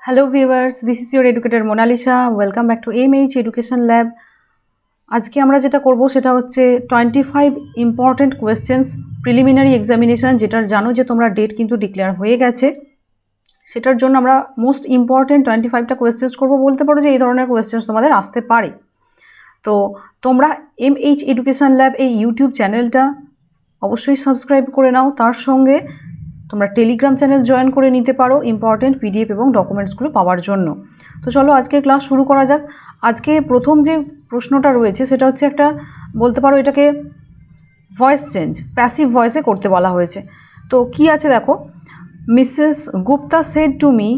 Hello viewers, this is your educator Monalisa. Welcome back to MH Education Lab. আজকে আমরা যেটা করব সেটা হচ্ছে 25 ইম্পর্টেন্ট কোয়েশ্চেন্স প্রিলিমিনারি এক্সামিনেশন, যেটার জানো যে তোমরা ডেট কিন্তু ডিক্লেয়ার হয়ে গেছে। সেটার জন্য আমরা মোস্ট ইম্পর্টেন্ট 25টা কোয়েশ্চেন্স করব। বলতে পারো যে এই ধরনের কোয়েশ্চেন্স তোমাদের আসতে পারে। তো তোমরা MH এডুকেশন ল্যাব এই ইউটিউব চ্যানেলটা অবশ্যই সাবস্ক্রাইব করে নাও। তার সঙ্গে তোমরা টেলিগ্রাম চ্যানেল জয়েন করে নিতে পারো ইম্পর্টেন্ট পিডিএফ এবং ডকুমেন্টসগুলো পাওয়ার জন্য। তো চলো আজকের ক্লাস শুরু করা যাক। আজকে প্রথম যে প্রশ্নটা রয়েছে সেটা হচ্ছে একটা, বলতে পারো এটাকে ভয়েস চেঞ্জ, প্যাসিভ ভয়েসে করতে বলা হয়েছে। তো কি আছে দেখো, Mrs Gupta said to me,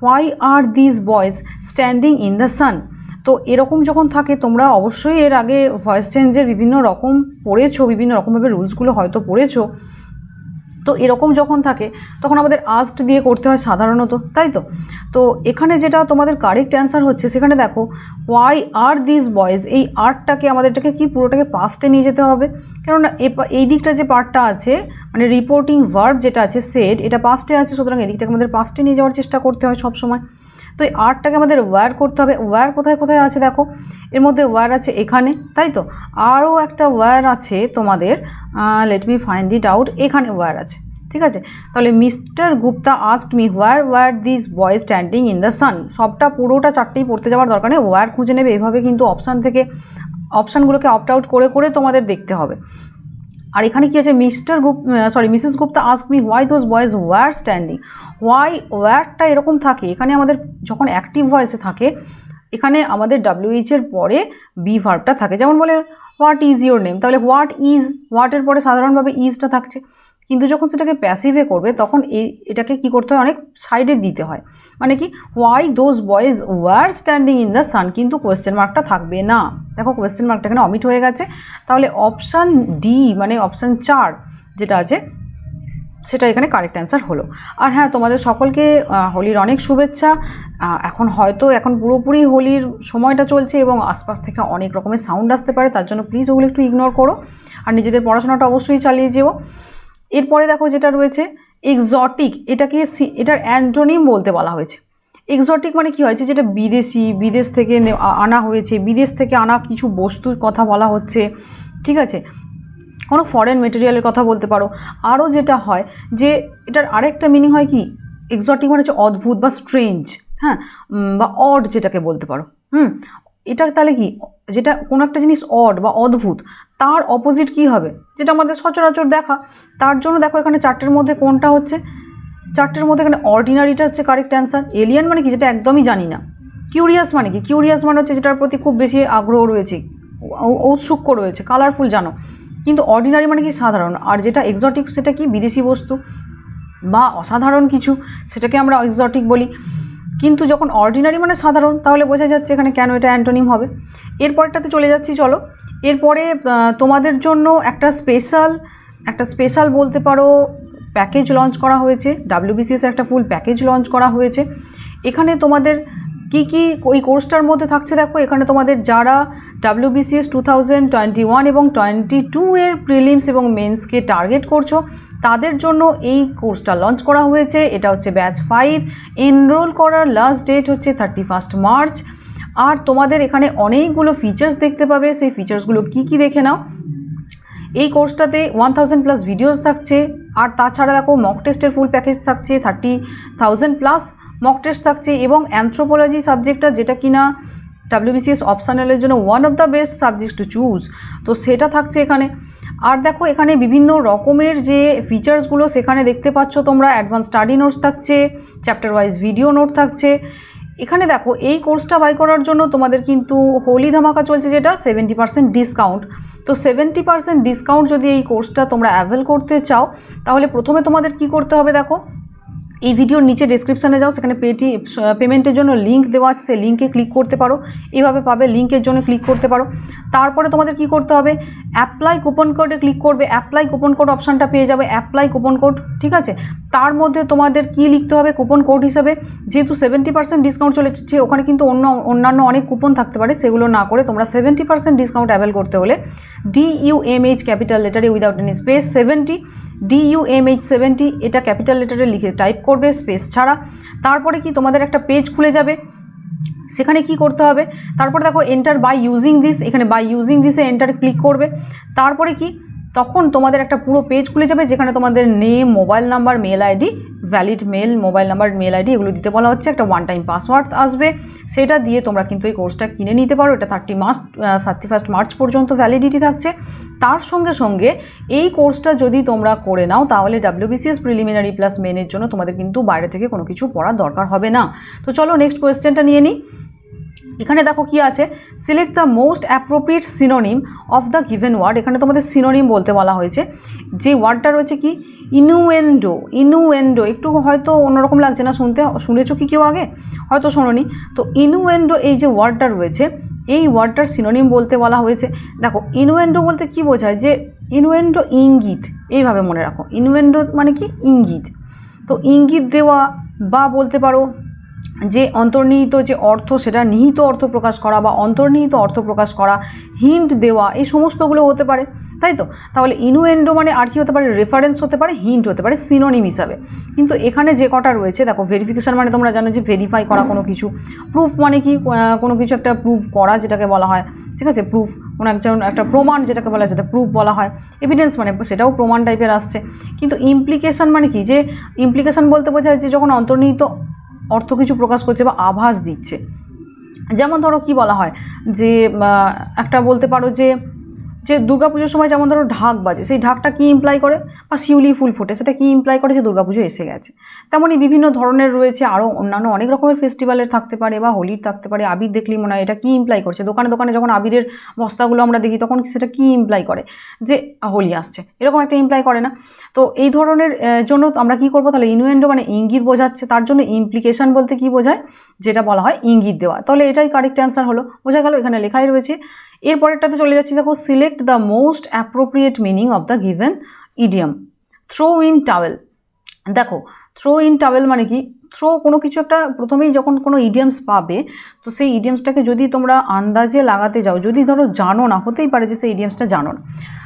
why are this boys standing in the sun. তো এরকম যখন থাকে, তোমরা অবশ্যই এর আগে ভয়েস চেঞ্জের বিভিন্ন রকম পড়েছো, বিভিন্ন রকমভাবে রুলসগুলো হয়তো পড়েছো। তো এরকম যখন থাকে তখন আমাদের আস্কড দিয়ে করতে হয় সাধারণত, তাই তো? তো এখানে যেটা তোমাদের কারেক্ট অ্যান্সার হচ্ছে, সেখানে দেখো হোয়াই আর দিস বয়েজ, এই আর্টটাকে আমাদেরটাকে কি পুরোটাকে পাস্টে নিয়ে যেতে হবে, কেননা এই দিকটা যে পার্টটা আছে মানে রিপোর্টিং ভার্ব যেটা আছে সেড, এটা পাস্টে আছে, সুতরাং এই দিকটাকে আমাদের পাস্টে নিয়ে যাওয়ার চেষ্টা করতে হয় সবসময়। তো এই আর্টটাকে আমাদের ওয়্যার করতে হবে। ওয়্যার কোথায় কোথায় আছে দেখো, এর মধ্যে ওয়্যার আছে এখানে, তাই তো? আরও একটা ওয়্যার আছে তোমাদের, let me find it out, এখানে ওয়্যার আছে, ঠিক আছে? তাহলে mister Gupta asked me where were this boys standing in the sun, সবটা পুরোটা চারটেই পড়তে যাওয়ার দরকার নেই, ওয়্যার খুঁজে নেবে। এভাবে কিন্তু অপশান থেকে অপশানগুলোকে অপ্ট আউট করে করে তোমাদের দেখতে হবে। আর এখানে কি আছে, Mrs Gupta asked me why those boys were standing. Why ওয়ারটা এরকম থাকে, এখানে আমাদের যখন অ্যাক্টিভ ভয়েসে থাকে, এখানে আমাদের WH এর পরে বি ভার্বটা থাকে। যেমন বলে হোয়াট ইজ ইউর নেম, তাহলে হোয়াট ইজ, হোয়াটের পরে সাধারণভাবে ইজটা থাকছে। কিন্তু যখন সেটাকে প্যাসিভে করবে তখন এটাকে কি করতে হয়, অনেক সাইডে দিতে হয়। মানে কি, why those boys were standing in the sun, কিন্তু কোয়েশ্চেন মার্কটা থাকবে না। দেখো কোয়েশ্চেন মার্কটা এখানে অমিট হয়ে গেছে। তাহলে অপশান ডি মানে অপশান 4 যেটা আছে সেটা এখানে কারেক্ট অ্যান্সার হলো। আর হ্যাঁ, তোমাদের সকলকে হোলির অনেক শুভেচ্ছা। এখন পুরোপুরি হোলির সময়টা চলছে এবং আশপাশ থেকে অনেক রকমের সাউন্ড আসতে পারে, তার জন্য প্লিজ ওগুলো একটু ইগনোর করো আর নিজেদের পড়াশোনাটা অবশ্যই চালিয়ে যেও। এরপরে দেখো যেটা রয়েছে এক্সোটিক, এটার অ্যান্টোনিম বলতে বলা হয়েছে। এক্সোটিক মানে কি হয়েছে, যেটা বিদেশ থেকে আনা হয়েছে, বিদেশ থেকে আনা কিছু বস্তুর কথা বলা হচ্ছে, ঠিক আছে? কোনো ফরেন মেটেরিয়ালের কথা বলতে পারো। আরও যেটা হয় যে এটার আরেকটা মিনিং হয় কি, এক্সোটিক মানে হচ্ছে অদ্ভুত বা স্ট্রেঞ্জ, হ্যাঁ, বা অড যেটাকে বলতে পারো। এটা তাহলে কি, যেটা কোনো একটা জিনিস অড বা অদ্ভুত, তার অপোজিট কি হবে, যেটা আমাদের সচরাচর দেখা। তার জন্য দেখো এখানে চারটের মধ্যে কোনটা হচ্ছে, চারটের মধ্যে এখানে অর্ডিনারিটা হচ্ছে কারেক্ট অ্যান্সার। এলিয়ান মানে কি, যেটা একদমই জানি না। কিউরিয়াস মানে কি, কিউরিয়াস মানে হচ্ছে যেটার প্রতি খুব বেশি আগ্রহ রয়েছে, ঔৎসুক্য রয়েছে, কালারফুল জানো। কিন্তু অর্ডিনারি মানে কি, সাধারণ। আর যেটা এক্সোটিক সেটা কি, বিদেশি বস্তু বা অসাধারণ কিছু, সেটাকে আমরা এক্সোটিক বলি। কিন্তু যখন অর্ডিনারি মানে সাধারণ, তাহলে বোঝা যাচ্ছে এখানে কেন এটা অ্যান্টোনিম হবে। এরপরটাতে চলে যাচ্ছি, চলো। এরপরে তোমাদের জন্য একটা স্পেশাল বলতে পারো প্যাকেজ লঞ্চ করা হয়েছে। WBCS একটা ফুল প্যাকেজ লঞ্চ করা হয়েছে। এখানে তোমাদের কি কি ওই কোর্সটার মধ্যে থাকছে দেখো, এখানে তোমাদের যারা WBCS 2021 এবং 22 এর প্রিলিমস এবং মেন্সকে টার্গেট করছো, তাদের জন্য এই কোর্সটা লঞ্চ করা হয়েছে। এটা হচ্ছে ব্যাচ 5। এনরোল করার লাস্ট ডেট হচ্ছে 31 মার্চ। আর তোমাদের এখানে অনেকগুলো ফিচার্স দেখতে পাবে, সেই ফিচার্সগুলো কি কি দেখে নাও। এই কোর্সটাতে 1000+ ভিডিওস থাকছে। আর তাছাড়া দেখো মক টেস্টের ফুল প্যাকেজ থাকছে, 30,000+ মক টেস্ট থাকছে। এবং অ্যানথ্রোপোলজি সাবজেক্টটা, যেটা কিনা WBCS অপশনালের জন্য one of the best subject to choose, তো সেটা থাকছে এখানে। আর দেখো এখানে বিভিন্ন রকমের যে ফিচার্সগুলো সেখানে দেখতে পাচ্ছ তোমরা। অ্যাডভান্স স্টাডি নোটস থাকছে, চ্যাপ্টার ওয়াইজ ভিডিও নোট থাকছে। এখানে দেখো এই কোর্সটা বাই করার জন্য তোমাদের কিন্তু হোলি ধামাকা চলছে, যেটা 70% ডিসকাউন্ট। তো 70% ডিসকাউন্ট যদি এই কোর্সটা তোমরা অ্যাভেল করতে চাও, তাহলে প্রথমে তোমাদের কি করতে হবে দেখো, এই ভিডিওর নিচে ডেসক্রিপশানে যাও, সেখানে পেমেন্টের জন্য লিঙ্ক দেওয়া আছে, সেই লিঙ্কে ক্লিক করতে পারো। এভাবে পাবে, লিঙ্কের জন্য ক্লিক করতে পারো। তারপরে তোমাদের কি করতে হবে, অ্যাপ্লাই কুপন কোডে ক্লিক করবে। অ্যাপ্লাই কুপন কোড অপশানটা পেয়ে যাবে, অ্যাপ্লাই কুপন কোড, ঠিক আছে? তার মধ্যে তোমাদের কি লিখতে হবে কুপন কোড হিসাবে, যেহেতু 70% ডিসকাউন্ট চলেছে, ওখানে কিন্তু অন্যান্য অনেক কুপন থাকতে পারে, সেগুলো না করে তোমরা 70% ডিসকাউন্ট অ্যাভেল করতে হলে DUMH ক্যাপিটাল লেটারে উইদাউট এনি স্পেস 70 DUMH70 এটা ক্যাপিটাল লেটারে লিখে টাইপ করবে স্পেস ছাড়া। তারপরে কি তোমাদের একটা পেজ খুলে যাবে, সেখানে কি করতে হবে, তারপরে দেখো এন্টার বাই ইউজিং দিস, এখানে বাই ইউজিং দিসে এন্টার ক্লিক করবে। তারপরে কি তখন তোমাদের একটা পুরো পেজ খুলে যাবে যেখানে তোমাদের name, mobile number, mail ID, valid mail, mobile number, mail ID এগুলো দিতে বলা হচ্ছে। একটা ওয়ান টাইম পাসওয়ার্ড আসবে, সেটা দিয়ে তোমরা কিন্তু এই কোর্সটা কিনে নিতে পারো। এটা 31 মার্চ পর্যন্ত ভ্যালিডিটি থাকছে। তার সঙ্গে সঙ্গে এই কোর্সটা যদি তোমরা করে নাও তাহলে WBCS প্রিলিমিনারি প্লাস মেনের জন্য তোমাদের কিন্তু বাইরে থেকে কোনো কিছু পড়ার দরকার হবে না। তো চলো নেক্সট কোয়েশ্চেনটা নিয়ে নিই। এখানে দেখো কি আছে, select the most appropriate synonym of the given word. এখানে তোমাদের সিনোনিম বলতে বলা হয়েছে। যে ওয়ার্ডটা রয়েছে কি ইনুয়েন্ডো। ইনুয়েন্ডো একটু হয়তো অন্যরকম লাগছে না শুনতে, শুনেছো কি কেউ আগে, হয়তো শোনোনি। তো ইনুয়েন্ডো এই যে ওয়ার্ডটা রয়েছে এই ওয়ার্ডটার সিনোনিম বলতে বলা হয়েছে। দেখো ইনুয়েন্ডো বলতে কি বোঝায়, যে ইনুয়েন্ডো ইঙ্গিত, এইভাবে মনে রাখো। ইনুয়েন্ডো মানে কি ইঙ্গিত। তো ইঙ্গিত দেওয়া বা বলতে পারো যে অন্তর্নিহিত যে অর্থ সেটা নিহিত অর্থ প্রকাশ করা বা অন্তর্নিহিত অর্থ প্রকাশ করা, হিন্ট দেওয়া, এই সমস্তগুলো হতে পারে, তাই তো। তাহলে ইনুয়েন্ডো মানে আর কি হতে পারে, রেফারেন্স হতে পারে, হিন্ট হতে পারে সিনোনিম হিসাবে। কিন্তু এখানে যে কটা রয়েছে দেখো, ভেরিফিকেশান মানে তোমরা জানো যে ভেরিফাই করা কোনো কিছু, প্রুফ মানে কি কোনো কিছু একটা প্রুফ করা যেটাকে বলা হয়, ঠিক আছে। প্রুফ কোনো একটা প্রমাণ যেটাকে বলা হয় সেটা প্রুফ বলা হয়। এভিডেন্স মানে সেটাও প্রমাণ টাইপের আসছে। কিন্তু ইমপ্লিকেশান মানে কি, যে ইমপ্লিকেশান বলতে বোঝায় যে যখন অন্তর্নিহিত অর্থ কিছু প্রকাশ করছে বা আভাস দিচ্ছে। যেমন ধরো কি বলা হয়, যে একটা বলতে পারো যে দুর্গাপুজোর সময় যেমন ধরো ঢাক বাজে, সেই ঢাকটা কি ইমপ্লাই করে, বা শিউলি ফুল ফোটে সেটা কি ইমপ্লাই করে যে দুর্গাপুজো এসে গেছে। তেমনই বিভিন্ন ধরনের রয়েছে, আরও অন্যান্য অনেক রকমের ফেস্টিভ্যালের থাকতে পারে বা হোলির থাকতে পারে। আবির দেখলেই মনে হয় এটা কি ইমপ্লাই করছে। দোকানে দোকানে যখন আবিরের বস্তাগুলো আমরা দেখি তখন সেটা কি ইমপ্লাই করে, যে হোলি আসছে, এরকম একটা ইমপ্লাই করে না। তো এই ধরনের জন্য আমরা কি করবো, তাহলে ইনুয়েন্ডো মানে ইঙ্গিত বোঝাচ্ছে, তার জন্য ইমপ্লিকেশান বলতে কি বোঝায়, যেটা বলা হয় ইঙ্গিত দেওয়া। তাহলে এটাই কারেক্ট অ্যান্সার হলো, বোঝা গেল, এখানে লেখাই রয়েছে। এরপরেরটাতে চলে যাচ্ছি, দেখো select the most appropriate meaning of the given idiom. Throw in towel. দেখো থ্রো ইন টাওয়েল মানে কি, থ্রো কোনো কিছু একটা প্রথমেই যখন কোনো ইডিয়ামস পাবে, তো সেই ইডিয়ামসটাকে যদি তোমরা আন্দাজে লাগাতে যাও, যদি ধরো জানো না, হতেই পারে যে সেই ইডিয়ামসটা জানো না,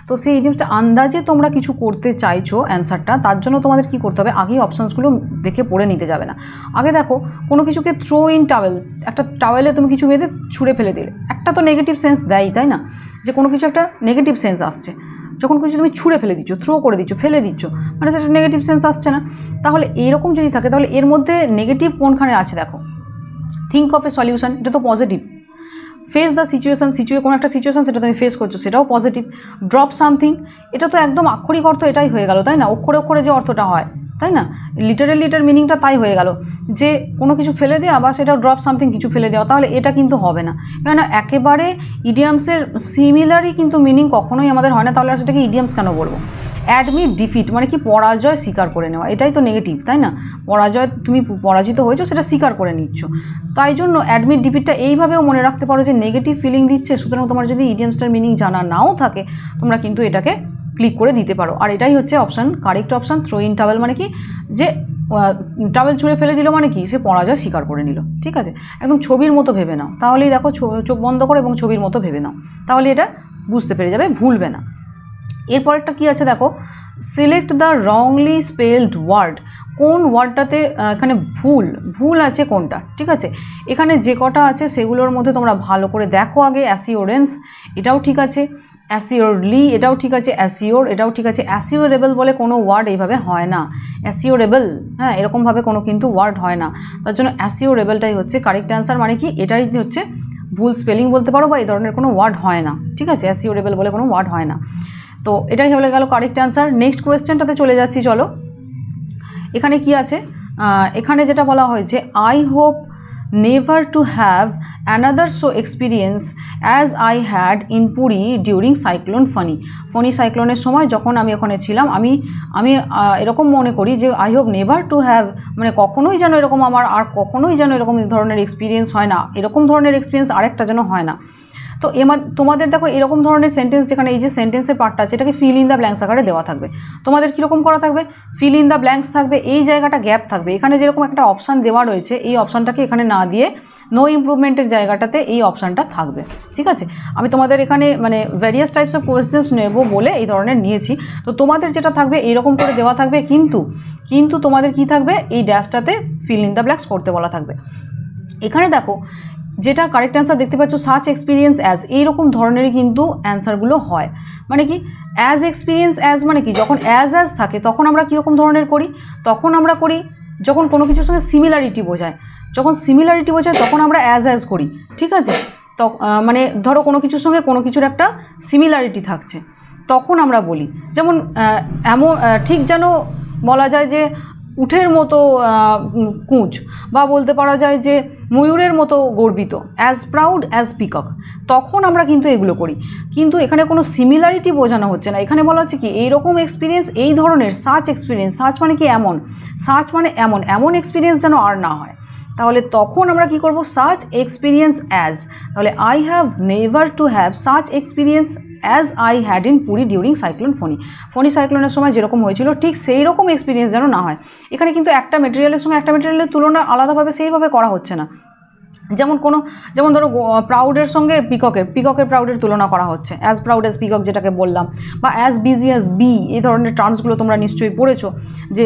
তো সেই ইডিয়ামসটা আন্দাজে তোমরা কিছু করতে চাইছো অ্যান্সারটা, তার জন্য তোমাদের কি করতে হবে, আগেই অপশানসগুলো দেখে পড়ে নিতে যাবে না। আগে দেখো কোনো কিছুকে থ্রো ইন টাওয়েল, একটা টাওয়েলে তুমি কিছু বেঁধে ছুঁড়ে ফেলে দিলে, একটা তো নেগেটিভ সেন্স দেয়, তাই না, যে কোনো কিছু একটা নেগেটিভ সেন্স আসছে। যখন কিছু তুমি ছুঁড়ে ফেলে দিচ্ছ, থ্রো করে দিচ্ছ, ফেলে দিচ্ছ, মানে সেটা নেগেটিভ সেন্স আসছে না। তাহলে এইরকম যদি থাকে তাহলে এর মধ্যে নেগেটিভ কোনখানে আছে দেখো, থিঙ্ক অফ এ সলিউশন, এটা তো পজিটিভ। ফেস দ্য সিচুয়েশন, কোনো একটা সিচুয়েশন সেটা তুমি ফেস করছো, সেটাও পজিটিভ। ড্রপ সামথিং, এটা তো একদম আক্ষরিক অর্থ এটাই হয়ে গেল, তাই না, অক্ষরে অক্ষরে যে অর্থটা হয়, তাই না, লিটারেলি এটার মিনিংটা তাই হয়ে গেল, যে কোনো কিছু ফেলে দেওয়া বা সেটা ড্রপ সামথিং কিছু ফেলে দেওয়া। তাহলে এটা কিন্তু হবে না, কেননা একেবারে ইডিয়ামসের সিমিলারই কিন্তু মিনিং কখনোই আমাদের হয় না। তাহলে আর সেটাকে ইডিয়ামস কেন বলবো। অ্যাডমিট ডিফিট মানে কি, পরাজয় স্বীকার করে নেওয়া, এটাই তো নেগেটিভ, তাই না, পরাজয়, তুমি পরাজিত হয়েছো সেটা স্বীকার করে নিচ্ছ। তাই জন্য অ্যাডমিট ডিফিটটা এইভাবেও মনে রাখতে পারো যে নেগেটিভ ফিলিং দিচ্ছে, সুতরাং তোমার যদি ইডিয়ামসটার মিনিং জানা নাও থাকে তোমরা কিন্তু এটাকে ক্লিক করে দিতে পারো। আর এটাই হচ্ছে option, correct option. Throw in towel মানে কি, যে টাওয়েল ছুঁড়ে ফেলে দিল মানে কি, সে পরাজয় স্বীকার করে নিল, ঠিক আছে। একদম ছবির মতো ভেবে নাও, তাহলেই দেখো চোখ বন্ধ করো এবং ছবির মতো ভেবে নাও, তাহলে এটা বুঝতে পেরে যাবে, ভুলবে না। এরপরেরটা কি আছে দেখো, select the wrongly spelled word. কোন ওয়ার্ডটাতে এখানে ভুল আছে কোনটা, ঠিক আছে। এখানে যে কটা আছে সেগুলোর মধ্যে তোমরা ভালো করে দেখো আগে। অ্যাসিওরেন্স এটাও ঠিক আছে, অ্যাসিওরলি এটাও ঠিক আছে, অ্যাসিওর এটাও ঠিক আছে। অ্যাসিওরেবল বলে কোনো ওয়ার্ড এইভাবে হয় না, অ্যাসিওরেবল, হ্যাঁ, এরকমভাবে কোনো কিন্তু ওয়ার্ড হয় না, তার জন্য অ্যাসিওরেবলটাই হচ্ছে কারেক্ট অ্যান্সার। মানে কি, এটাই হচ্ছে ভুল স্পেলিং বলতে পারো, বা এই ধরনের কোনো ওয়ার্ড হয় না, ঠিক আছে, অ্যাসিওরেবল বলে কোনো ওয়ার্ড হয় না। তো এটাই হয়ে গেল কারেক্ট অ্যান্সার। নেক্সট কোয়েশ্চেনটাতে চলে যাচ্ছি, চলো। এখানে কি আছে, এখানে যেটা বলা হয়েছে, I hope never to have another so experience as I had in Puri during cyclone Fani. Fani সাইক্লোনের সময় যখন আমি ওখানে ছিলাম, আমি এরকম মনে করি যে I hope never to have মানে কখনোই যেন এরকম আমার আর কখনোই যেন এরকম ধরনের এক্সপিরিয়েন্স হয় না, এরকম ধরনের এক্সপিরিয়েন্স আরেকটা যেন হয় না। তো তোমাদের দেখো এরকম ধরনের সেন্টেন্স, যেখানে এই যে সেন্টেন্সের পার্টটা আছে এটাকে ফিল ইন দ্য ব্ল্যাঙ্কস আকারে দেওয়া থাকবে। তোমাদের কীরকম করা থাকবে, ফিল ইন দ্য ব্ল্যাঙ্কস থাকবে, এই জায়গাটা গ্যাপ থাকবে, এখানে যেরকম একটা অপশান দেওয়া রয়েছে এই অপশানটাকে এখানে না দিয়ে নো ইমপ্রুভমেন্টের জায়গাটাতে এই অপশানটা থাকবে। ঠিক আছে, আমি তোমাদের এখানে মানে ভ্যারিয়াস টাইপস অফ কোয়েশ্চেন্স নেব বলে এই ধরনের নিয়েছি। তো তোমাদের যেটা থাকবে এইরকম করে দেওয়া থাকবে, কিন্তু তোমাদের কি থাকবে, এই ড্যাশটাতে ফিল ইন দ্য ব্ল্যাঙ্কস করতে বলা থাকবে। এখানে দেখো যেটা কারেক্ট অ্যান্সার দেখতে পাচ্ছ, সাচ এক্সপিরিয়েন্স অ্যাজ, এইরকম ধরনেরই কিন্তু অ্যান্সারগুলো হয়। মানে কি অ্যাজ এক্সপিরিয়েন্স অ্যাজ মানে কি, যখন অ্যাজ থাকে তখন আমরা কীরকম ধরনের করি, তখন আমরা করি যখন কোনো কিছুর সঙ্গে সিমিলারিটি বোঝায়, যখন সিমিলারিটি বোঝায় তখন আমরা অ্যাজ করি। ঠিক আছে, তো মানে ধরো কোনো কিছুর সঙ্গে কোনো কিছুর একটা সিমিলারিটি থাকছে তখন আমরা বলি, যেমন এমন ঠিক যেন বলা যায় যে উটের মতো কুঁচ, বা বলতে পারা যায় যে ময়ূরের মতো গর্বিত, অ্যাজ প্রাউড অ্যাজ পিকক, তখন আমরা কিন্তু এগুলো করি। কিন্তু এখানে কোনো সিমিলারিটি বোঝানো হচ্ছে না, এখানে বলা হচ্ছে কি এইরকম এক্সপিরিয়েন্স, এই ধরনের সাচ এক্সপিরিয়েন্স, সাচ মানে কি এমন, সাচ মানে এমন এক্সপিরিয়েন্স যেন আর না হয়, তাহলে তখন আমরা কি করব, সাচ এক্সপিরিয়েন্স অ্যাজ, তাহলে I have never to have such experience as I had in Puri during cyclone Fani সাইক্লোনের সময় যেরকম হয়েছিল ঠিক সেই রকম এক্সপিরিয়েন্স যেন না হয়। এখানে কিন্তু একটা মেটেরিয়ালের সঙ্গে একটা মেটেরিয়ালের তুলনা আলাদাভাবে সেইভাবে করা হচ্ছে না, যেমন ধরো প্রাউডের সঙ্গে পিককের প্রাউডের তুলনা করা হচ্ছে, অ্যাজ প্রাউড অ্যাজ পিকক যেটাকে বললাম, বা অ্যাজ বিজি অ্যাজ বি, এই ধরনের টার্মসগুলো তোমরা নিশ্চয়ই পড়েছো, যে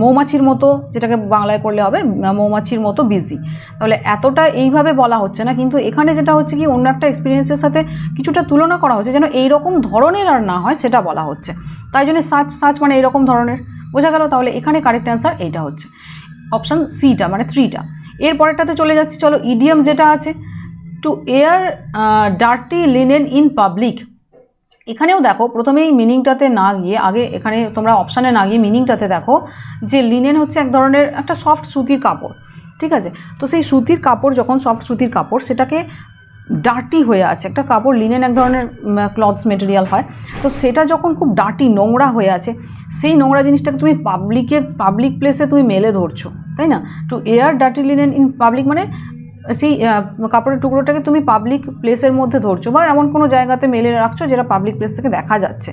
মৌমাছির মতো, যেটাকে বাংলায় করলে হবে মৌমাছির মতো বিজি, তাহলে এতটা এইভাবে বলা হচ্ছে না, কিন্তু এখানে যেটা হচ্ছে কি অন্য একটা এক্সপিরিয়েন্সের সাথে কিছুটা তুলনা করা হচ্ছে, যেন এইরকম ধরনের আর না হয় সেটা বলা হচ্ছে, তাই জন্য সাচ মানে এইরকম ধরনের, বোঝা গেল। তাহলে এখানে কারেক্ট অ্যান্সার এইটা হচ্ছে অপশান সিটা, মানে 3টা। এর পরেরটাতে চলে যাচ্ছি, চলো ইডিয়াম যেটা আছে, two air dirty linen in public. এখানেও দেখো প্রথমেই মিনিংটাতে না গিয়ে, আগে এখানে তোমরা অপশানে না গিয়ে মিনিংটাতে দেখো যে লিনেন হচ্ছে এক ধরনের একটা সফট সুতির কাপড়। ঠিক আছে, তো সেই সুতির কাপড় যখন সফট সুতির কাপড়, সেটাকে ডার্টি হয়ে আছে, একটা কাপড় লিনেন এক ধরনের ক্লথস মেটেরিয়াল হয়, তো সেটা যখন খুব ডার্টি নোংরা হয়ে আছে, সেই নোংরা জিনিসটাকে তুমি পাবলিক প্লেসে তুমি মেলে ধরছো, তাই না। Two air dirty linen in public মানে সেই কাপড়ের টুকরোটাকে তুমি পাবলিক প্লেসের মধ্যে ধরছো, বা এমন কোনো জায়গাতে মেলে রাখছো যেটা পাবলিক প্লেস থেকে দেখা যাচ্ছে,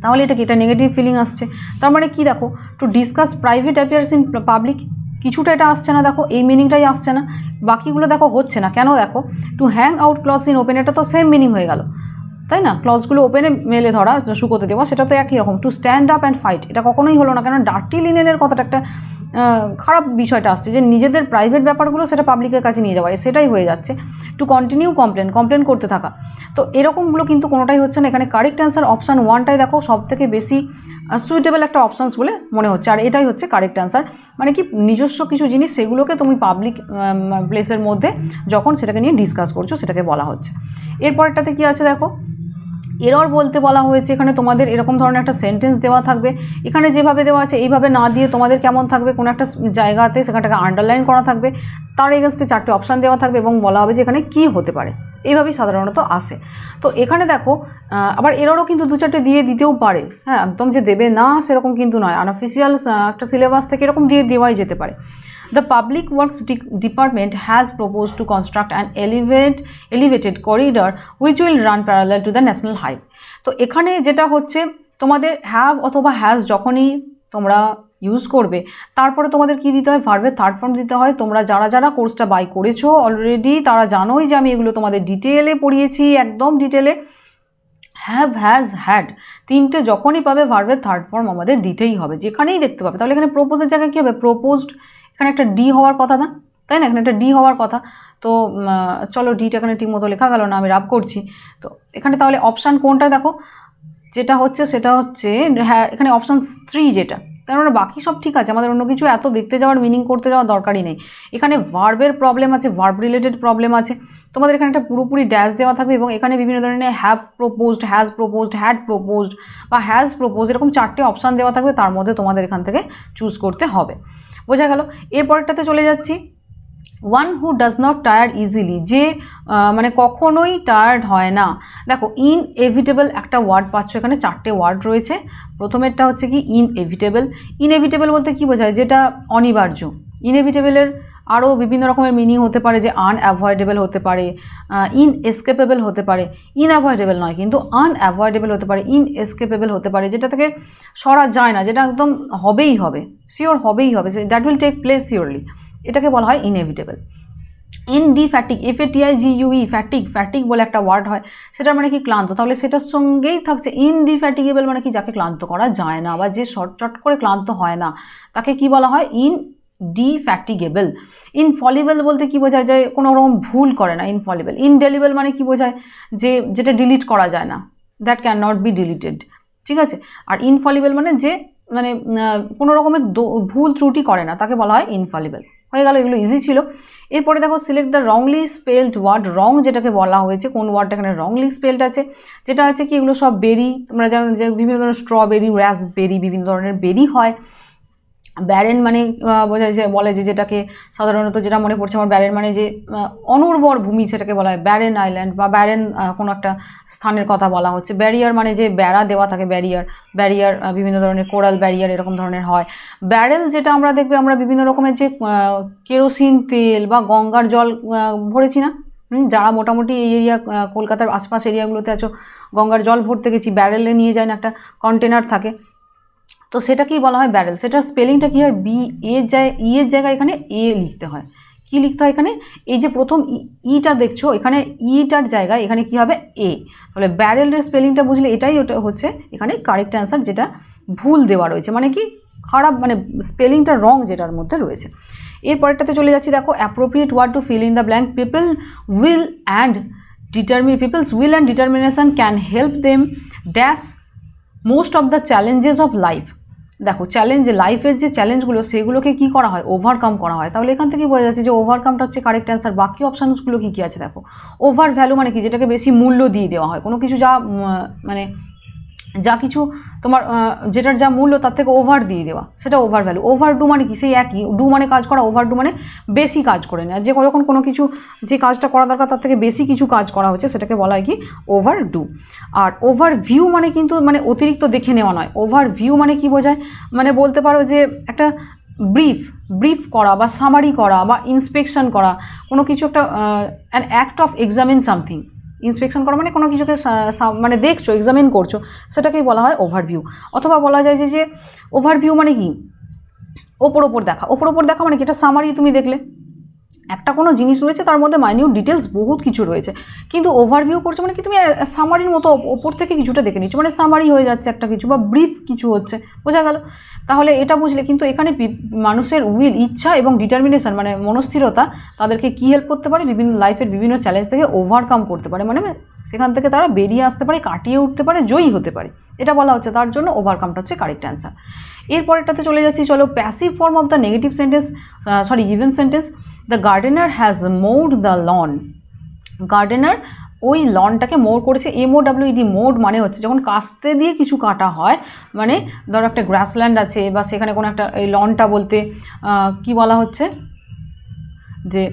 তাহলে এটা কি, এটা নেগেটিভ ফিলিং আসছে। তার মানে কি দেখো, to discuss private affairs in public, কিছুটা এটা আসছে না, দেখো এই মিনিংটাই আসছে না, বাকিগুলো দেখো হচ্ছে না কেন, দেখো two hang out clothes in open, এটা তো সেম মিনিং হয়ে গেল, তাই না, ক্লথসগুলো ওপেনে মেলে ধরা, শুকোতে দেওয়া, সেটা তো একই রকম। To stand up and fight, এটা কখনোই হলো না, কারণ ডার্টি লিনেনের কথাটা একটা খারাপ বিষয়টা আসছে, যে নিজেদের প্রাইভেট ব্যাপারগুলো সেটা পাবলিকের কাছে নিয়ে যাওয়া, সেটাই হয়ে যাচ্ছে। টু কন্টিনিউ কমপ্লেন করতে থাকা, তো এরকমগুলো কিন্তু কোনোটাই হচ্ছে না। এখানে কারেক্ট অ্যান্সার অপশান 1টাই দেখো সব থেকে বেশি সুইটেবল একটা অপশানস বলে মনে হচ্ছে, আর এটাই হচ্ছে কারেক্ট অ্যান্সার। মানে কি নিজস্ব কিছু জিনিস, সেগুলোকে তুমি পাবলিক প্লেসের মধ্যে যখন সেটাকে নিয়ে ডিসকাস করছো সেটাকে বলা হচ্ছে। এরপরটাতে কি আছে দেখো, এরর বলতে বলা হয়েছে, এখানে তোমাদের এরকম ধরনের একটা সেন্টেন্স দেওয়া থাকবে, এখানে যেভাবে দেওয়া আছে এইভাবে না দিয়ে তোমাদের কেমন থাকবে, কোনো একটা জায়গাতে সেখানটাকে আন্ডারলাইন করা থাকবে, তার এগেনস্টে 4টে অপশান দেওয়া থাকবে এবং বলা হবে যে এখানে কী হতে পারে, এইভাবেই সাধারণত আসে। তো এখানে দেখো আবার এররও কিন্তু 2-4টে দিতেও পারে, হ্যাঁ, একদম যে দেবে না সেরকম কিন্তু নয়, আনঅফিসিয়াল একটা সিলেবাস থেকে এরকম দেওয়াই যেতে পারে। The Public Works Department has proposed to construct an elevated corridor which will run parallel to the national highway. তো এখানে যেটা হচ্ছে তোমাদের হ্যাভ অথবা হ্যাজ যখনই তোমরা ইউজ করবে, তারপরে তোমাদের কি দিতে হয়, ভার্বের থার্ড ফর্ম দিতে হয়। তোমরা যারা কোর্সটা বাই করেছো অলরেডি তারা জানোই যে আমি এগুলো তোমাদের ডিটেলে পড়িয়েছি, একদম ডিটেলে। হ্যাভ, হ্যাজ, হ্যাড, 3টে যখনই পাবে ভার্বের থার্ড ফর্ম আমাদের দিতেই হবে, যেখানেই দেখতে পাবে। তাহলে এখানে প্রপোজের জায়গায় কী হবে, প্রপোজড, এখানে একটা ডি হওয়ার কথা না, তাই না, এখানে একটা ডি হওয়ার কথা। তো চলো ডিটা এখানে ঠিক মতো লেখা গেল না, আমি রাব করছি। তো এখানে তাহলে অপশান কোনটা দেখো, যেটা হচ্ছে সেটা হচ্ছে হ্যাঁ, এখানে অপশান 3 যেটা, তার মানে বাকি সব ঠিক আছে, আমাদের অন্য কিছু এত দেখতে যাওয়ার মিনিং করতে যাওয়ার দরকারই নেই। এখানে ভার্বের প্রবলেম আছে, ভার্ব রিলেটেড প্রবলেম আছে, তোমাদের এখানে একটা পুরোপুরি ড্যাশ দেওয়া থাকবে এবং এখানে বিভিন্ন ধরনের have proposed, has proposed, had proposed বা হ্যাজ প্রপোজড, এরকম 4টে অপশান দেওয়া থাকবে, তার মধ্যে তোমাদের এখান থেকে চুজ করতে হবে, বোঝা গেল। এরপরটাতে চলে যাচ্ছি, one who does not tired easily, যে মানে কখনোই টায়ার্ড হয় না। দেখো ইনএভিটেবল একটা ওয়ার্ড পাচ্ছ, এখানে 4টে ওয়ার্ড রয়েছে। প্রথমেরটা হচ্ছে কি ইনএভিটেবল। ইনএভিটেবল বলতে কি বোঝায়, যেটা অনিবার্য। ইনএভিটেবলের আরও বিভিন্ন রকমের মিনিং হতে পারে, যে আনঅ্যাভয়েডেবল হতে পারে, ইনএসকেপেবল হতে পারে, ইনঅ্যাভয়েডেবল নয় কিন্তু আনঅ্যাভয়েডেবল হতে পারে, ইনএসকেপেবল হতে পারে, যেটা থেকে সরা যায় না, যেটা একদম হবেই হবে, শিওর হবেই হবে, that will take place surely, এটাকে বলা হয় ইনএভিটেবল। ইনডিফ্যাটিগ, FATIGUE, ফ্যাটিক বলে একটা ওয়ার্ড হয়, সেটার মানে কি ক্লান্ত, তাহলে সেটার সঙ্গেই থাকছে ইনডিফ্যাটিগেবল, মানে কি যাকে ক্লান্ত করা যায় না বা যে চট করে ক্লান্ত হয় না তাকে কি বলা হয়, ইনডিফ্যাটিগেবল। ইনফলিবল বলতে কি বোঝায়, যে কোনো রকম ভুল করে না, ইনফলিবল। ইনডেলিবল মানে কি বোঝায়, যে যেটা ডিলিট করা যায় না, that can not be deleted, ঠিক আছে। আর ইনফলিবল মানে যে মানে কোনো রকমের ভুল ত্রুটি করে না, তাকে বলা হয় ইনফলিবল। হয়ে গেল, এগুলো ইজি ছিল। এরপরে দেখো select the wrongly spelled word, wrong যেটাকে বলা হয়েছে, কোন ওয়ার্ডটা এখানে রংলি স্পেলড আছে, যেটা হচ্ছে কি এগুলো সব বেরি, তোমরা জানো যে বিভিন্ন ধরনের স্ট্রবেরি, রাসবেরি, বিভিন্ন ধরনের বেরি হয়। ব্যারেন মানে বোঝায় যে বলে যে যেটাকে সাধারণত যেটা মনে পড়ছে আমার, ব্যারেন মানে যে অনুর্বর ভূমি, সেটাকে বলা হয় ব্যারেন আইল্যান্ড বা ব্যারেন কোনো একটা স্থানের কথা বলা হচ্ছে। ব্যারিয়ার মানে যে বেড়া দেওয়া থাকে, ব্যারিয়ার বিভিন্ন ধরনের কোরাল ব্যারিয়ার এরকম ধরনের হয়। ব্যারেল যেটা আমরা দেখবে আমরা বিভিন্ন রকমের যে কেরোসিন তেল বা গঙ্গার জল ভরেছি না, যারা মোটামুটি এই এরিয়া কলকাতার আশপাশ এরিয়াগুলোতে আছো, গঙ্গার জল ভরতে গেছি, ব্যারেলে নিয়ে যায় না, একটা কন্টেনার থাকে, তো সেটাকেই বলা হয় ব্যারেল। সেটার স্পেলিংটা কী হয়, এর জায়গায় এখানে এ লিখতে হয়। কি লিখতে হয় এখানে, এই যে প্রথম ইটা দেখছো এখানে, ইটার জায়গায় এখানে কি হবে, এ। তাহলে ব্যারেলের স্পেলিংটা বুঝলে এটাই ওটা হচ্ছে এখানে কারেক্ট অ্যান্সার, যেটা ভুল দেওয়া রয়েছে, মানে কি খারাপ, মানে স্পেলিংটা রং যেটার মধ্যে রয়েছে। এরপরেরটাতে চলে যাচ্ছি, দেখো appropriate word to fill in the blank. Peoples will and determination can help them dash most of the challenges of life. দেখো চ্যালেঞ্জ, লাইফের যে চ্যালেঞ্জগুলো সেগুলোকে কি করা হয়, ওভারকাম করা হয়। তাহলে এখান থেকে বোঝা যাচ্ছে যে ওভারকামটা হচ্ছে কারেক্ট অ্যান্সার। বাকি অপশানসগুলো কী কী আছে দেখো, ওভার ভ্যালু মানে কি, যেটাকে বেশি মূল্য দিয়ে দেওয়া হয়, কোনো কিছু যা মানে যা কিছু তোমার যেটার যা মূল্য তার থেকে ওভার দিয়ে দেওয়া, সেটা ওভার ভ্যালু। ওভার ডু মানে কি, সেই একই, ডু মানে কাজ করা, ওভার ডু মানে বেশি কাজ করে নেওয়া, যে যখন কোনো কিছু যে কাজটা করা দরকার তার থেকে বেশি কিছু কাজ করা হচ্ছে, সেটাকে বলা হয় কি ওভার ডু। আর ওভার ভিউ মানে কিন্তু মানে অতিরিক্ত দেখে নেওয়া নয়। ওভার ভিউ মানে কি বোঝায়, মানে বলতে পারো যে একটা ব্রিফ করা বা সামারি করা বা ইন্সপেকশন করা, কোনো কিছু একটা an act of examine something. Inspection করা মানে কোনো কিছুকে মানে দেখছো, এক্সামিন করছো, সেটাকেই বলা হয় ওভারভিউ। অথবা বলা যায় যে ওভারভিউ মানে কি, ওপর দেখা মানে কি, এটা সামারি তুমি দেখলে, একটা কোনো জিনিস রয়েছে তার মধ্যে মাইনিউট ডিটেলস বহুত কিছু রয়েছে, কিন্তু ওভারভিউ করছো মানে কি তুমি সামারির মতো ওপর থেকে কিছুটা দেখে নিচ্ছ, মানে সামারি হয়ে যাচ্ছে একটা কিছু, বা ব্রিফ কিছু হচ্ছে, বোঝা গেল। তাহলে এটা বুঝলে কিন্তু এখানে মানুষের উইল, ইচ্ছা এবং ডিটারমিনেশন মানে মনস্থিরতা তাদেরকে কি হেল্প করতে পারে, বিভিন্ন লাইফের বিভিন্ন চ্যালেঞ্জ থেকে ওভারকাম করতে পারে, মানে সেখান থেকে তারা বেরিয়ে আসতে পারে, কাটিয়ে উঠতে পারে, জয়ী হতে পারে, এটা বলা হচ্ছে। তার জন্য ওভারকামটা হচ্ছে কারেক্ট অ্যান্সার। এরপরেরটাতে চলে যাচ্ছি, চলো passive form of the negative sentence, given sentence. The gardener has mode the lawn. Gardener ওই লনটাকে মোড করেছে, MOWED। মোড মানে হচ্ছে যখন কাস্তে দিয়ে কিছু কাটা হয়, মানে ধরো একটা গ্রাসল্যান্ড আছে বা সেখানে কোনো একটা, এই লনটা বলতে কি বলা হচ্ছে, যে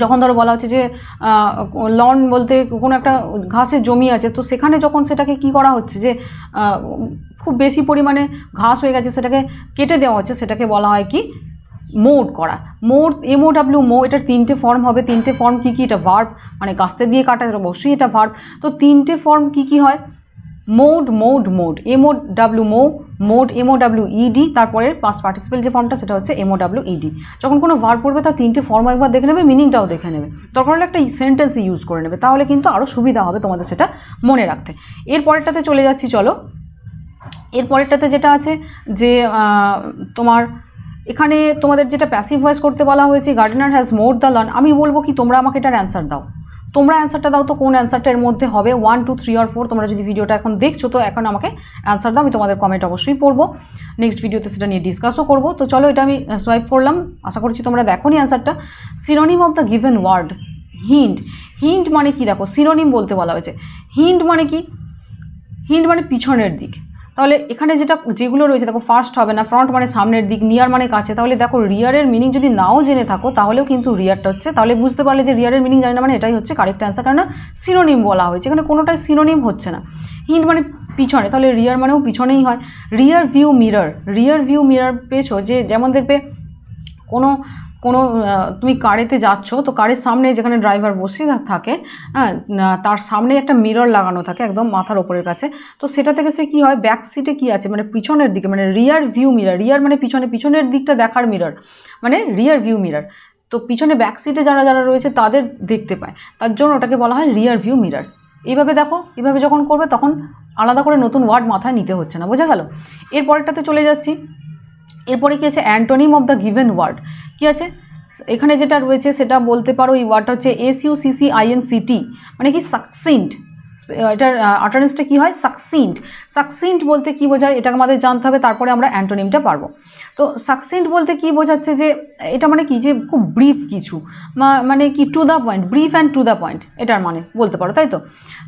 যখন ধরো বলা হচ্ছে যে লন বলতে কোনো একটা ঘাসের জমি আছে, তো সেখানে যখন সেটাকে কি করা হচ্ছে, যে খুব বেশি পরিমাণে ঘাস হয়ে গেছে, সেটাকে কেটে দেওয়া হচ্ছে, সেটাকে বলা হয় কি মোড করা। MOW, এটার তিনটে ফর্ম হবে। তিনটে ফর্ম কি কি, এটা ভার্ব, মানে কাস্তে দিয়ে কাটা, অবশ্যই এটা ভার্ব। তো তিনটে ফর্ম কি কি হয়, মোড, MOW, মোড MOWED, তারপরে পাস্ট পার্টিসিপেল যে ফর্মটা সেটা হচ্ছে MOWED। যখন কোনো ভার্ব পড়বে তার তিনটে ফর্ম একবার দেখে নেবে, মিনিংটাও দেখে নেবে, দরকার হলে একটা সেন্টেন্স ইউজ করে নেবে, তাহলে কিন্তু আরও সুবিধা হবে তোমাদের সেটা মনে রাখতে। এরপরেরটাতে চলে যাচ্ছি, চলো এরপরেরটাতে যেটা আছে যে তোমার এখানে তোমাদের যেটা প্যাসিভ ভয়েস করতে বলা হয়েছে, gardener has mode the lawn. আমি বলবো কি তোমরা আমাকে এটার অ্যান্সার দাও, তোমরা অ্যান্সারটা দাও, তো কোন অ্যান্সারটা এর মধ্যে হবে, 1, 2, 3 or 4। তোমরা যদি ভিডিওটা এখন দেখছো তো এখন আমাকে অ্যান্সার দাও, আমি তোমাদের কমেন্ট অবশ্যই পড়বো, নেক্সট ভিডিওতে সেটা নিয়ে ডিসকাসও করবো। তো চলো এটা আমি সোয়াইপ করলাম, আশা করছি তোমরা দেখো নি অ্যান্সারটা। Synonym of the given word, hint মানে কি, দেখো সিনোনিম বলতে বলা হয়েছে। হিন্ট মানে কি, হিন্ট মানে পিছনের দিক। তাহলে এখানে যেগুলো রয়েছে দেখো, ফার্স্ট হবে না, ফ্রন্ট মানে সামনের দিক, নিয়ার মানে কাছে। তাহলে দেখো রিয়ারের মিনিং যদি নাও জেনে থাকো তাহলেও কিন্তু রিয়ারটা হচ্ছে, তাহলে বুঝতে পারলে যে রিয়ারের মিনিং জানি না, মানে এটাই হচ্ছে কারেক্ট অ্যান্সার, কারণ সিনোনিম বলা হয়েছে, এখানে কোনোটাই সিনোনিম হচ্ছে না। হিন্ট মানে পিছনে, তাহলে রিয়ার মানেও পিছনেই হয়। রিয়ার ভিউ মিরর পেয়েছো, যে যেমন দেখবে কোনো কোনো তুমি কারেতে যাচ্ছ, তো কারের সামনে যেখানে ড্রাইভার বসে থাকে, হ্যাঁ, তার সামনে একটা মিরর লাগানো থাকে একদম মাথার ওপরের কাছে। তো সেটা থেকে সে কী হয়, ব্যাক সিটে কী আছে মানে পিছনের দিকে, মানে রিয়ার ভিউ মিরর, রিয়ার মানে পিছনের দিকটা দেখার মিরর, মানে রিয়ার ভিউ মিরর। তো পিছনে ব্যাক সিটে যারা যারা রয়েছে তাদের দেখতে পায়, তার জন্য ওটাকে বলা হয় রিয়ার ভিউ মিরর। এইভাবে দেখো, এইভাবে যখন করবে তখন আলাদা করে নতুন ওয়ার্ড মাথায় নিতে হচ্ছে না, বোঝা গেল? এরপরেরটাতে চলে যাচ্ছি। এরপরে কী আছে, antonym of the given word কী আছে এখানে যেটা রয়েছে সেটা বলতে পারো, এই ওয়ার্ডটা হচ্ছে SUCCINCT, মানে কি সাকসিন্ট। এটার আটারেন্সটা কী হয়, সাকসিন্ট। সাকসিন্ট বলতে কী বোঝায় এটা আমাদের জানতে হবে, তারপরে আমরা অ্যান্টোনিমটা পারবো। তো সাকসিন্ট বলতে কী বোঝাচ্ছে, যে এটা মানে কি, যে খুব ব্রিফ কিছু, মানে কি to the point, brief and to the point, এটার মানে বলতে পারো, তাই তো?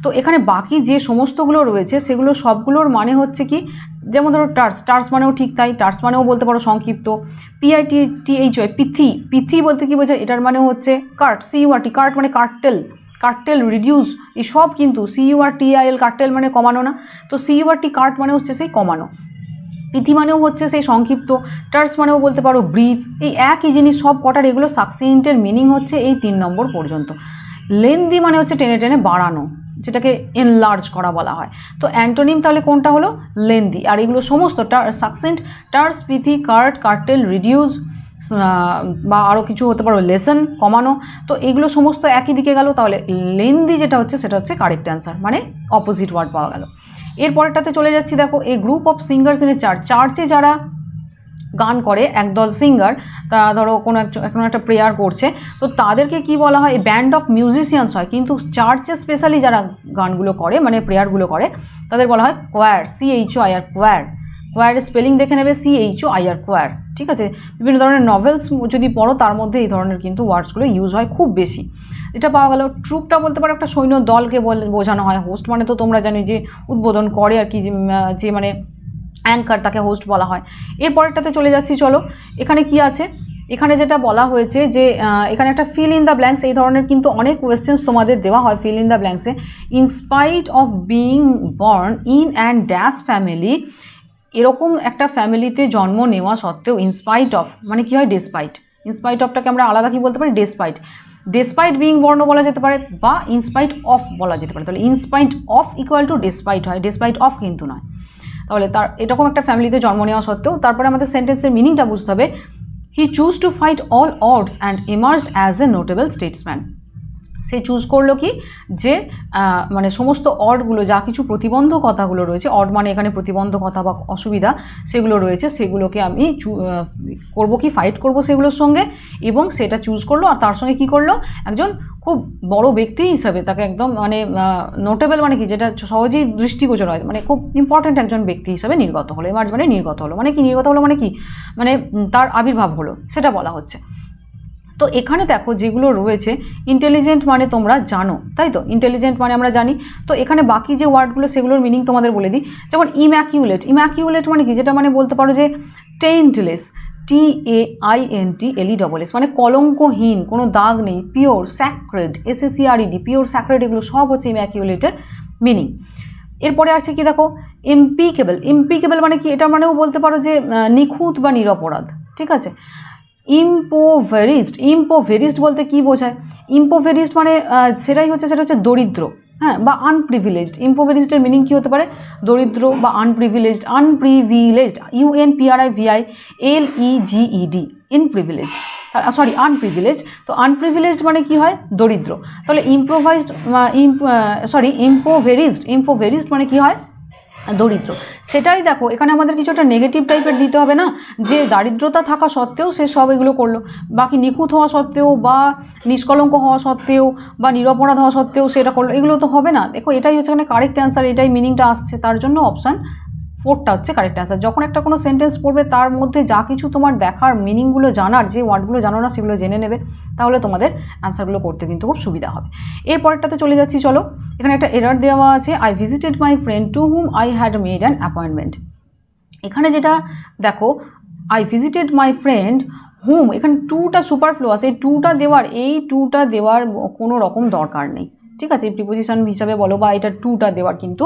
তো এখানে বাকি যে সমস্তগুলো রয়েছে সেগুলো সবগুলোর মানে হচ্ছে কি, যেমন ধরো টার্স মানেও ঠিক তাই, টার্স মানেও বলতে পারো সংক্ষিপ্ত। PITTHY, পিথি বলতে কী বোঝায়, এটার মানেও হচ্ছে কার্ট, CURT, কার্ট মানে কার্টেল, রিডিউস, এই সব কিন্তু CURTIL, কার্টেল মানে কমানো না, তো CURT কার্ট মানে হচ্ছে সেই কমানো। পিথি মানেও হচ্ছে সেই সংক্ষিপ্ত, টার্স মানেও বলতে পারো ব্রিফ, এই একই জিনিস সব কটার, এগুলো সাকসিন্টের মিনিং হচ্ছে এই 3 নম্বর পর্যন্ত। লেন্দি মানে হচ্ছে টেনে টেনে বাড়ানো, যেটাকে এনলার্জ করা বলা হয়। তো অ্যান্টোনিম তাহলে কোনটা হলো, লেন্দি। আর এগুলো সমস্ত সাকসিন্ট, টার্স, পিথি, কার্টেল, রিডিউস, বা আরও কিছু হতে পারো লেসন, কমানো, তো এগুলো সমস্ত একই দিকে গেল। তাহলে লেন্দি যেটা হচ্ছে সেটা হচ্ছে কারেক্ট অ্যান্সার, মানে অপোজিট ওয়ার্ড পাওয়া গেল। এরপরেরটাতে চলে যাচ্ছি, দেখো a group of singers in a church, চার্চে যারা গান করে একদল সিঙ্গার, তা ধরো কোনো একটা প্রেয়ার করছে, তো তাদেরকে কি বলা হয়, ব্যান্ড অফ মিউজিশিয়ানস হয়, কিন্তু চার্চে স্পেশালি যারা গানগুলো করে মানে প্রেয়ারগুলো করে তাদের বলা হয় কোয়ার, CHOIR, কোয়ার। কোয়ারের স্পেলিং দেখে নেবে, CHOIR, কোয়ার, ঠিক আছে? বিভিন্ন ধরনের নভেলস যদি পড়ো তার মধ্যে এই ধরনের কিন্তু ওয়ার্ডসগুলো ইউজ হয় খুব বেশি। এটা পাওয়া গেল। ট্রুপটা বলতে পারো একটা সৈন্য দলকে বোঝানো হয়। হোস্ট মানে তো তোমরা জানো যে উদ্বোধন করে আর কি, যে মানে অ্যাঙ্কার, তাকে হোস্ট বলা হয়। এরপরেরটাতে চলে যাচ্ছি, চলো এখানে কি আছে, এখানে যেটা বলা হয়েছে যে এখানে একটা ফিল ইন দ্য ব্ল্যাঙ্কস, এই ধরনের কিন্তু অনেক কোয়েশ্চেন্স তোমাদের দেওয়া হয় ফিল ইন দ্য ব্ল্যাঙ্কসে। In spite of being born in and dash family, এরকম একটা ফ্যামিলিতে জন্ম নেওয়া সত্ত্বেও, ইনস্পাইট অফ মানে কি হয়, ডেসপাইট। ইনস্পাইট অফটাকে আমরা আলাদা কি বলতে পারি, ডেসপাইট বিইং বর্ন বলা যেতে পারে, বা ইনস্পাইট অফ বলা যেতে পারে। তাহলে in spite of equal to despite হয়, ডেসপাইট অফ কিন্তু নয়। তাহলে তার এরকম একটা ফ্যামিলিতে জন্ম নেওয়া সত্ত্বেও, তারপরে আমাদের সেন্টেন্সের মিনিংটা বুঝতে হবে। হি choose to fight all ods and emerged as a notable Statesman. Say choose করলো কি, যে মানে সমস্ত অডগুলো, যা কিছু প্রতিবন্ধকতাগুলো রয়েছে, অড মানে এখানে প্রতিবন্ধকতা বা অসুবিধা সেগুলো রয়েছে, সেগুলোকে আমি করবো কি, ফাইট করব সেগুলোর সঙ্গে, এবং সেটা চুজ করলো। আর তার সঙ্গে কি করলো, একজন খুব বড় ব্যক্তি হিসাবে তাকে একদম মানে নোটেবল মানে কি, যেটা সহজেই দৃষ্টিগোচর হয়, মানে খুব ইম্পর্ট্যান্ট একজন ব্যক্তি হিসাবে নির্গত হলো। এমার্জ মানে নির্গত হলো, মানে কি নির্গত হলো মানে কি, মানে তার আবির্ভাব হলো, সেটা বলা হচ্ছে। তো এখানে দেখো যেগুলো রয়েছে, ইন্টেলিজেন্ট মানে তোমরা জানো, তাই তো? ইন্টেলিজেন্ট মানে আমরা জানি। তো এখানে বাকি যে ওয়ার্ডগুলো সেগুলোর মিনিং তোমাদের বলে দিই। যেমন ইম্যাকিউলেট মানে কি, যেটা মানে বলতে পারো যে টেইন্টলেস, TAINTLESS, মানে কলঙ্কহীন, কোনো দাগ নেই। Pure, sacred, SACRED, pure, sacred, এগুলো সব হচ্ছে ইম্যাকিউলেটের মিনিং। এরপরে আছে কি, দেখো ইম্পিকেবল মানে কি, এটা মানেও বলতে পারো যে নিখুঁত বা নিরপরাধ, ঠিক আছে? ইম্পোভেরিস্ট বলতে কি বোঝায়, ইম্পোভেরিস্ট মানে সেটা হচ্ছে দরিদ্র, হ্যাঁ, বা আনপ্রিভিলেজড। ইম্পোভেরিস্টের মিনিং কী হতে পারে, দরিদ্র বা আনপ্রিভিলেজড। UNPRIVILEGED, ইনপ্রিভিলেজড, আনপ্রিভিলেজড। তো আনপ্রিভিলেজড মানে কি হয়, দরিদ্র। তাহলে ইম্পোভেরিস্ট মানে কি হয়, দরিদ্র। সেটাই দেখো এখানে আমাদের কিছু একটা নেগেটিভ টাইপের দিতে হবে না, যে দারিদ্রতা থাকা সত্ত্বেও সে সব এগুলো করলো, বাকি নিখুঁত হওয়া সত্ত্বেও বা নিষ্কলঙ্ক হওয়া সত্ত্বেও বা নিরপরাধ হওয়া সত্ত্বেও সেটা করলো, এগুলো তো হবে না। দেখো এটাই হচ্ছে এখানে কারেক্ট অ্যান্সার, এটাই মিনিংটা আসছে, তার জন্য অপশান 4টা হচ্ছে কারেক্ট অ্যান্সার। যখন একটা কোনো সেন্টেন্স পড়বে তার মধ্যে যা কিছু তোমার দেখার, মিনিংগুলো জানার, যে ওয়ার্ডগুলো জানো না সেগুলো জেনে নেবে, তাহলে তোমাদের অ্যান্সারগুলো করতে কিন্তু খুব সুবিধা হবে। এরপরেরটাতে চলে যাচ্ছি, চলো এখানে একটা এরর দেওয়া আছে, I visited my friend to whom I had made an appointment. এখানে যেটা দেখো, I visited my friend whom, এখানে টুটা সুপারফ্লুয়াস, এই টুটা দেওয়ার কোনো রকম দরকার নেই, ঠিক আছে, প্রিপোজিশন হিসাবে বলো বা এটা টুটা দেওয়ার কিন্তু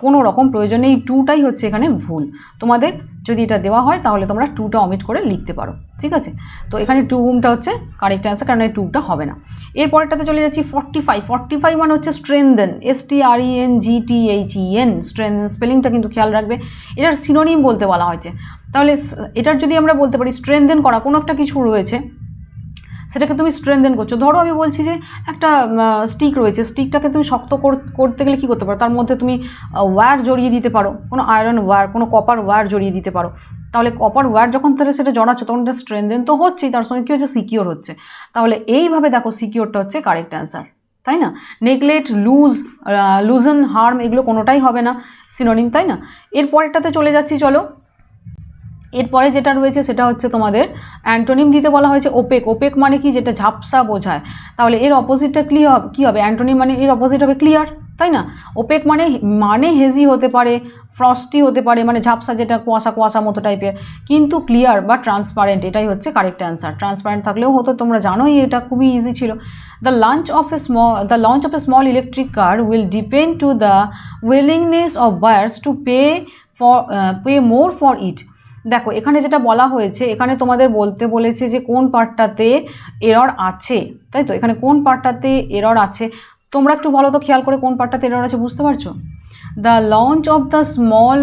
কোনো রকম প্রয়োজন নেই, টুটাই হচ্ছে এখানে ভুল। তোমাদের যদি এটা দেওয়া হয় তাহলে তোমরা টুটা অমিট করে লিখতে পারো, ঠিক আছে। তো এখানে টু হুমটা হচ্ছে কারেক্ট অ্যান্সার, কারণ এই টুটা হবে না। এরপরেরটাতে চলে যাচ্ছি 45। 45 মানে হচ্ছে স্ট্রেনদেন, STRENGTHEN, স্ট্রেনদেন স্পেলিংটা কিন্তু খেয়াল রাখবে। এটার সিনোনিম বলতে বলা হয়েছে। তাহলে এটার যদি আমরা বলতে পারি স্ট্রেনদেন করা, কোনো একটা কিছু রয়েছে সেটাকে তুমি স্ট্রেনদেন করছো। ধরো আমি বলছি যে একটা স্টিক রয়েছে, স্টিকটাকে তুমি শক্ত করতে গেলে কী করতে পারো, তার মধ্যে তুমি ওয়্যার জড়িয়ে দিতে পারো, কোনো আয়রন ওয়্যার, কোনো কপার ওয়্যার জড়িয়ে দিতে পারো। তাহলে কপার ওয়্যার যখন তাহলে সেটা জড়াচ্ছ তখন এটা স্ট্রেনদেন তো হচ্ছেই, তার সঙ্গে কী হচ্ছে, সিকিওর হচ্ছে। তাহলে এইভাবে দেখো সিকিওরটা হচ্ছে কারেক্ট অ্যান্সার, তাই না। নেগলেক্ট, লুজেন, হার্ম এগুলো কোনোটাই হবে না সিনোনিম, তাই না। এরপরেরটাতে চলে যাচ্ছি, চলো। এরপরে যেটা রয়েছে সেটা হচ্ছে তোমাদের অ্যান্টোনিম দিতে বলা হয়েছে ওপেক। ওপেক মানে কি, যেটা ঝাপসা বোঝায়। তাহলে এর অপোজিটটা কী হবে, অ্যান্টোনিম মানে এর অপোজিট হবে ক্লিয়ার, তাই না। ওপেক মানে হেজি হতে পারে, ফ্রস্টি হতে পারে, মানে ঝাপসা, যেটা কুয়াশা কুয়াশা মতো টাইপের, কিন্তু ক্লিয়ার বা ট্রান্সপারেন্ট এটাই হচ্ছে কারেক্ট অ্যান্সার। ট্রান্সপারেন্ট থাকলেও হতো, তোমরা জানোই এটা খুবই ইজি ছিল। The launch of a small electric car will depend to the willingness of buyers to pay more for it. দেখো এখানে যেটা বলা হয়েছে, এখানে তোমাদের বলতে বলেছে যে কোন পার্টটাতে এরর আছে, তাই তো। এখানে কোন পার্টটাতে এরর আছে তোমরা একটু বলো তো, খেয়াল করে কোন পার্টটাতে এরর আছে, বুঝতে পারছো। The launch of the small,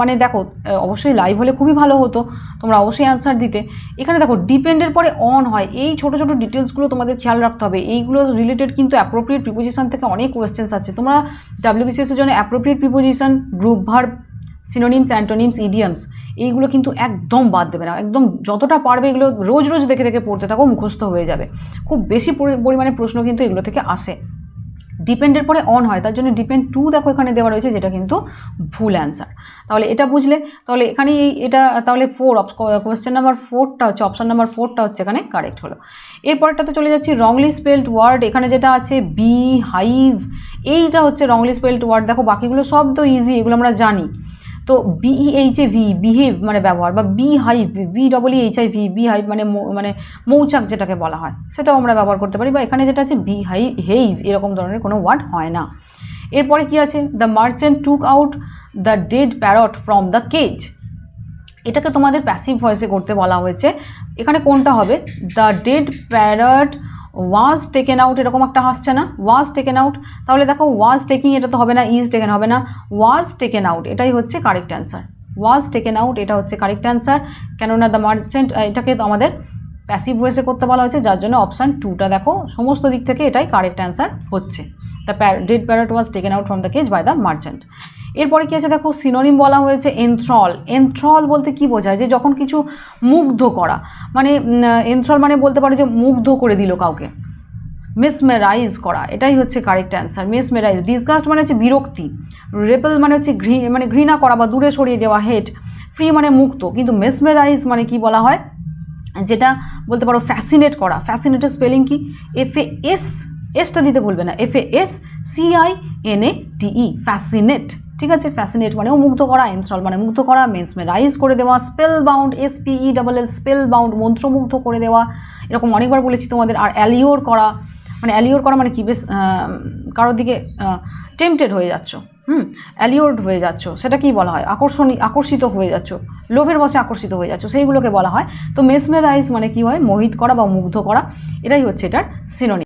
মানে দেখো অবশ্যই লাইভ হলে খুবই ভালো হতো, তোমরা অবশ্যই অ্যান্সার দিতে। এখানে দেখো ডিপেন্ডের পরে অন হয়, এই ছোটো ছোটো ডিটেলসগুলো তোমাদের খেয়াল রাখতে হবে। এইগুলো রিলেটেড কিন্তু অ্যাপ্রোপ্রিয়েট প্রিপোজিশন থেকে অনেক কোয়েশ্চেন্স আছে। তোমরা WBCS-এর জন্য appropriate preposition, group verb, synonyms, antonyms, idioms এইগুলো কিন্তু একদম বাদ দেবে না, একদম যতটা পারবে এগুলো রোজ রোজ দেখে দেখে পড়তে থাকো, মুখস্থ হয়ে যাবে। খুব বেশি পরিমাণে প্রশ্ন কিন্তু এগুলো থেকে আসে। ডিপেন্ডের পরে অন হয়, তার জন্য ডিপেন্ড টু দেখো এখানে দেওয়া রয়েছে, যেটা কিন্তু ভুল অ্যান্সার। তাহলে এটা বুঝলে, তাহলে এখানে এটা তাহলে কোয়েশ্চেন নাম্বার 4টা হচ্ছে, অপশান নাম্বার 4টা হচ্ছে এখানে কারেক্ট হলো। এরপরটাতে চলে যাচ্ছি রংলি স্পেলড ওয়ার্ড। এখানে যেটা আছে বি হাইভ, এইটা হচ্ছে রংলি স্পেলড ওয়ার্ড। দেখো বাকিগুলো সব তো ইজি, এগুলো আমরা জানি। তো BEHAV বিহেভ মানে ব্যবহার, বা beehive, BEEHIV beehive মানে মৌচাক যেটাকে বলা হয়, সেটাও আমরা ব্যবহার করতে পারি। বা এখানে যেটা আছে হেইভ, এরকম ধরনের কোনো ওয়ার্ড হয় না। এরপরে কি আছে, the merchant took out the dead parrot from the cage. এটাকে তোমাদের প্যাসিভ ভয়েসে করতে বলা হয়েছে। এখানে কোনটা হবে, the dead parrot was taken out, এরকম একটা আসছে না, ওয়াজ টেকেন আউট। তাহলে দেখো ওয়াজ টেকিং এটা তো হবে না, ইজ টেকেন হবে না, ওয়াজ টেকেন আউট এটাই হচ্ছে কারেক্ট অ্যান্সার। ওয়াজ টেকেন আউট এটা হচ্ছে কারেক্ট অ্যান্সার, কেননা দ্য মার্চেন্ট এটাকে তো আমাদের প্যাসিভ ভয়েসে করতে বলা হয়েছে, যার জন্য অপশান 2টা দেখো সমস্ত দিক থেকে এটাই কারেক্ট অ্যান্সার হচ্ছে। The dead parrot was taken out from the cage by the merchant. এরপরে কি আছে দেখো, সিনোনিম বলা হয়েছে এনথ্রল। এনথ্রল বলতে কি বোঝায়, যে যখন কিছু মুগ্ধ করা, মানে এনথ্রল মানে বলতে পারো যে মুগ্ধ করে দিল কাউকে। মেসমেরাইজ করা এটাই হচ্ছে কারেক্ট অ্যান্সার, মেসমেরাইজ। ডিসগাস্ট মানে হচ্ছে বিরক্তি, রেপেল মানে হচ্ছে ঘৃণা করা বা দূরে সরিয়ে দেওয়া, হেট। ফ্রি মানে মুক্ত, কিন্তু মেসমেরাইজ মানে কি বলা হয়, যেটা বলতে পারো ফ্যাসিনেট করা। ফ্যাসিনেটের স্পেলিং কি, এসটা দিতে ভুলবে না, FASCINATE, ফ্যাসিনেট, ঠিক আছে। ফ্যাসিনেট মানেও মুগ্ধ করা, এনথ্রল মানে মুগ্ধ করা, মেসমেরাইজ করে দেওয়া, spell bound, SPELL, spell bound মন্ত্রমুগ্ধ করে দেওয়া, এরকম অনেকবার বলেছি তোমাদের। আর অ্যালিওর করা মানে কি, বেশ কারোর দিকে টেম্পটেড হয়ে যাচ্ছ, অ্যালিওর্ড হয়ে যাচ্ছ, সেটা কি বলা হয়, আকর্ষিত হয়ে যাচ্ছ, লোভের বশে আকর্ষিত হয়ে যাচ্ছ, সেইগুলোকে বলা হয়। তো মেসমেরাইজ মানে কি হয়, মোহিত করা বা মুগ্ধ করা, এটাই হচ্ছে এটার সিনোনিম।